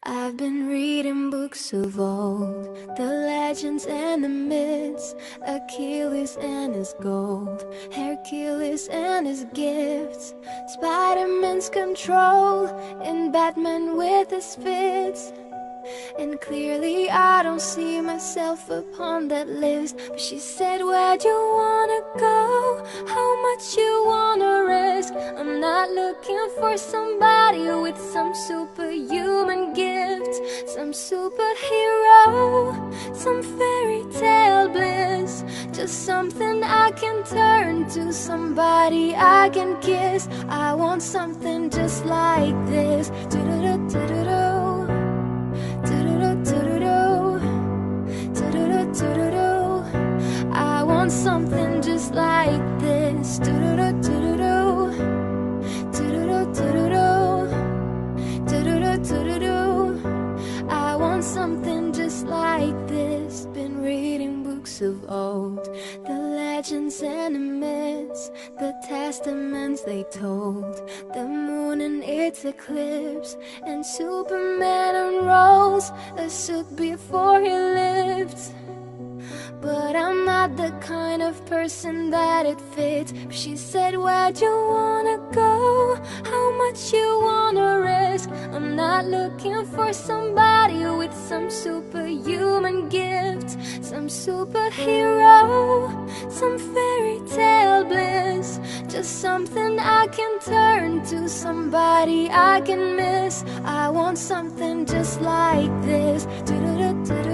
I've been reading books of old, the legends and the myths, Achilles and his gold, Hercules and his gifts, Spider-Man's control, and Batman with his fits. And clearly I don't see myself upon that list. But she said, where'd you wanna go? How much you wanna risk? I'm not looking for somebody with some superhuman gift, some superhero, some fairy tale bliss. Just something I can turn to, somebody I can kiss. I want something just like this. Do-do-do-do-do-do. I want something just like this. I want something just like this. Been reading books of old, the legends and the myths, the testaments they told, the moon and its eclipse, and Superman unrolls a suit before he lived. But I'm not the kind of person that it fits. She said, where'd you wanna go? How much you wanna risk? I'm not looking for somebody with some superhuman gift, some superhero, some fairy tale bliss. Just something I can turn to, somebody I can miss. I want something just like this. Do-do-do-do-do.